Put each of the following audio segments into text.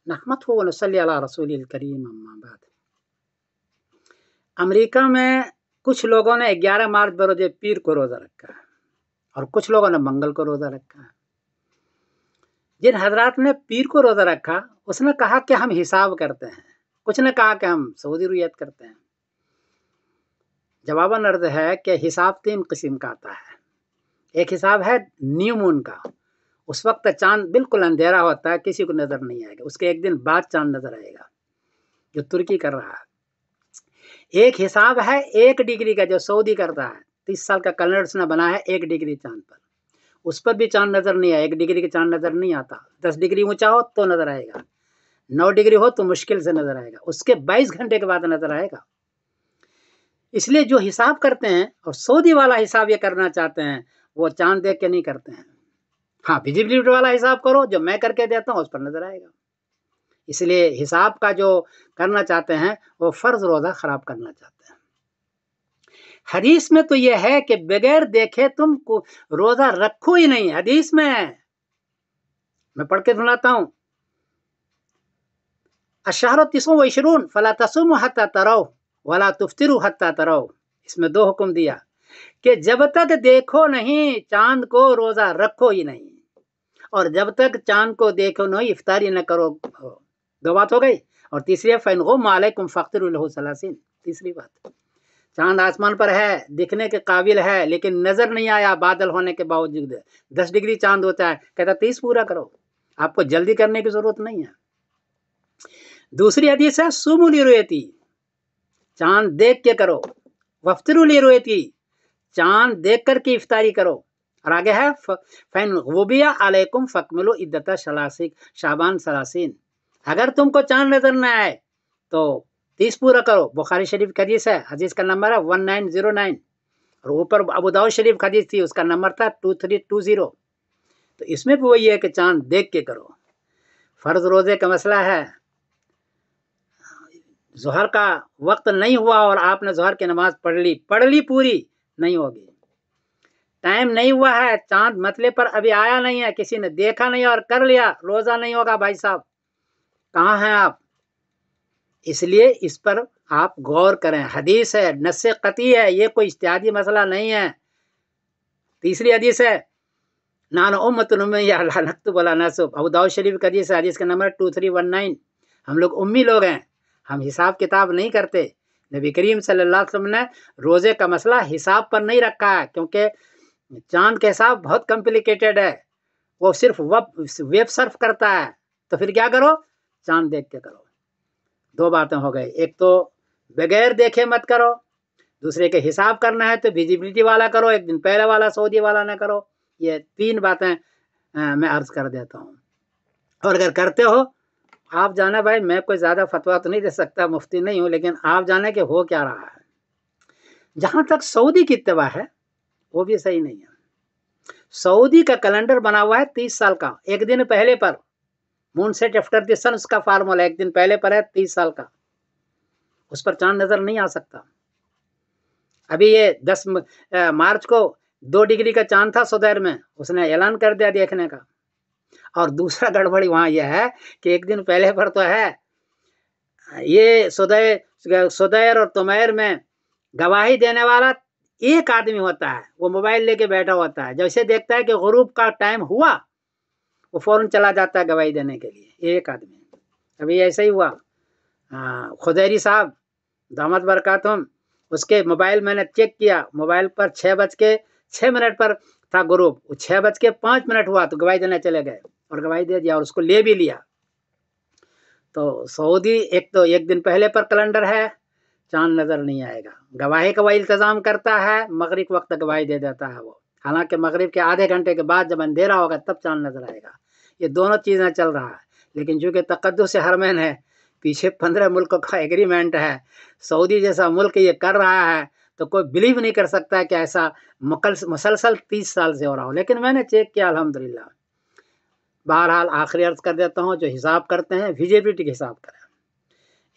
नहमदुहु व नसल्ली अला रसूलिल करीम अम्मा बाद। अमेरिका में कुछ लोगों ने 11 मार्च बरोज पीर को रोज़ा रखा है और कुछ लोगों ने मंगल को रोज़ा रखा है। जिन हजरात ने पीर को रोज़ा रखा उसने कहा कि हम हिसाब करते हैं, कुछ ने कहा कि हम सऊदी रुयत करते हैं। जवाबन अर्ज है कि हिसाब 3 किस्म का आता है। एक हिसाब है न्यू मून का, उस वक्त चांद बिल्कुल अंधेरा होता है, किसी को नजर नहीं आएगा, उसके एक दिन बाद चांद नजर आएगा, जो तुर्की कर रहा है। एक हिसाब है 1 डिग्री का, जो सऊदी करता है। 30 साल का कैलेंडर उसने बना है 1 डिग्री चांद पर, उस पर भी चांद नजर नहीं आया। 1 डिग्री का चांद नजर नहीं आता। 10 डिग्री ऊंचा हो तो नजर आएगा, 9 डिग्री हो तो मुश्किल से नजर आएगा, उसके 22 घंटे के बाद नजर आएगा। इसलिए जो हिसाब करते हैं और सऊदी वाला हिसाब ये करना चाहते हैं, वो चांद देख के नहीं करते हैं। हाँ, विजिबिलिटी वाला हिसाब करो, जो मैं करके देता हूँ उस पर नजर आएगा। इसलिए हिसाब का जो करना चाहते हैं वो फर्ज रोजा खराब करना चाहते हैं। हदीस में तो यह है कि बगैर देखे तुम रोजा रखो ही नहीं। हदीस में है, मैं पढ़ के सुनाता हूँ। अशहर 29 फला तसुमु हत्ता तरौ वला तुफ्तिरु हत्ता तरौ। इसमें 2 हुक्म दिया कि जब तक देखो नहीं चांद को रोजा रखो ही नहीं, और जब तक चांद को देखो नहीं इफ्तारी न करो। 2 बात हो गई। और तीसरी है फैन गुम अलैकुम फख्तिरु लहु सलासीन। तीसरी बात, चांद आसमान पर है, दिखने के काबिल है, लेकिन नजर नहीं आया बादल होने के बावजूद। 10 डिग्री चांद होता है, कहता 30 पूरा करो, आपको जल्दी करने की जरूरत नहीं है। दूसरी हदीस है सुमु लिरुयती, चांद देख के करो। वफ्तिरु लिरुयती, चांद देख कर के इफ्तारी करो। और आगे है फैन गुबिया अलैकुम फकमिलु इद्दता शाबान सलासीन। अगर तुमको चांद नजर न आए तो 30 पूरा करो। बुखारी शरीफ की हदीस है, हदीस का नंबर है 1909, और ऊपर अबू दाऊद शरीफ की हदीस थी, उसका नंबर था 2320। तो इसमें भी वही है कि चांद देख के करो। फर्ज रोजे का मसला है, जोहर का वक्त नहीं हुआ और आपने जोहर की नमाज पढ़ ली पूरी नहीं होगी। टाइम नहीं हुआ है, चांद मतले पर अभी आया नहीं है, किसी ने देखा नहीं और कर लिया, रोजा नहीं होगा। भाई साहब कहाँ हैं आप? इसलिए इस पर आप गौर करें। हदीस है, नस्से कती है, ये कोई इज्तिहादी मसला नहीं है। तीसरी हदीस है नान उम्मतुन उम्मिया ला नक्तुब वला नसब। अबू दाऊद शरीफ का हदीस है, हदीस का नंबर 2319। हम लोग उम्मी लोग हैं, हम हिसाब किताब नहीं करते। नबी करीम सल्लल्लाहु अलैहि वसल्लम ने रोजे का मसला हिसाब पर नहीं रखा है, क्योंकि चांद का हिसाब बहुत कॉम्प्लिकेटेड है, वो सिर्फ वेब सर्फ करता है। तो फिर क्या करो, चांद देख के करो। 2 बातें हो गई, एक तो बगैर देखे मत करो, दूसरे के हिसाब करना है तो विजिबिलिटी वाला करो, एक दिन पहले वाला सऊदी वाला ना करो। ये 3 बातें मैं अर्ज कर देता हूँ। और अगर करते हो, आप जाने भाई, मैं कोई ज़्यादा फतवा तो नहीं दे सकता, मुफ्ती नहीं हूँ, लेकिन आप जाने कि हो क्या रहा है। जहाँ तक सऊदी की इत्तिबा है वो भी सही नहीं है। सऊदी का कैलेंडर बना हुआ है 30 साल का, एक दिन पहले पर मून सेट आफ्टर द सन, उसका फार्मूला एक दिन पहले पर है 30 साल का, उस पर चांद नजर नहीं आ सकता। अभी ये 10 मार्च को 2 डिग्री का चांद था सुदैर में, उसने ऐलान कर दिया देखने का। और दूसरा गड़बड़ी वहाँ यह है कि एक दिन पहले पर तो है, ये सुदैर और तुमैर में गवाही देने वाला एक आदमी होता है, वो मोबाइल लेके बैठा होता है, जैसे देखता है कि गुरूब का टाइम हुआ वो फौरन चला जाता है गवाही देने के लिए, एक आदमी। अभी ऐसा ही हुआ, खुदैरी साहब दामद बरकातुम, उसके मोबाइल मैंने चेक किया, मोबाइल पर 6:06 पर था ग्रुप, 6:05 हुआ तो गवाही देने चले गए और गवाही दे दिया और उसको ले भी लिया। तो सऊदी एक तो एक दिन पहले पर कैलेंडर है, चांद नजर नहीं आएगा। गवाही का वही इंतजाम करता है, मगरिब वक्त गवाही दे देता है वो, हालांकि मगरिब के आधे घंटे के बाद जब अंधेरा होगा तब चांद नजर आएगा। ये दोनों चीज़ें चल रहा है, लेकिन चूँकि तकद्दुस हरमैन है, पीछे 15 मुल्कों का एग्रीमेंट है, सऊदी जैसा मुल्क ये कर रहा है तो कोई बिलीव नहीं कर सकता है कि ऐसा मुसलसल 30 साल से हो रहा हो। लेकिन मैंने चेक किया अल्हम्दुलिल्लाह। बहरहाल आखिरी अर्ज कर देता हूँ, जो हिसाब करते हैं विजिबिलिटी का हिसाब करें।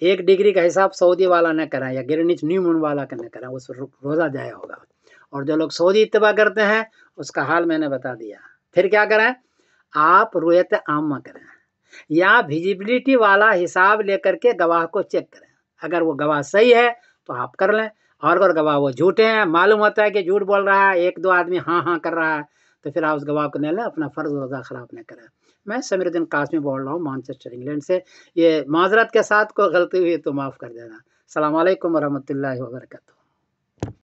1 डिग्री का हिसाब सऊदी वाला न करें या ग्रीनिच न्यू मून वाला का न करें, उस रोज़ा जाया होगा। और जो लोग सऊदी इत्तिबा करते हैं उसका हाल मैंने बता दिया। फिर क्या करें, आप रुयत आम्मा करें, یا ویزیبلٹی والا حساب لے کر کے گواہ کو چیک کریں، اگر وہ گواہ صحیح ہے تو آپ کر لیں، اور اگر گواہ وہ جھوٹے ہیں، معلوم ہوتا ہے کہ جھوٹ بول رہا ہے، ایک دو آدمی ہاں ہاں کر رہا ہے، تو پھر آپ اس گواہ کو نہیں لیں، اپنا فرض روزہ خراب نہ کریں۔ میں سمیر الدین قاسمی بول رہا ہوں مانچسٹر انگلینڈ سے، یہ معذرت کے ساتھ کوئی غلطی ہوئی تو معاف کر دینا۔ السلام علیکم ورحمۃ اللہ وبرکاتہ۔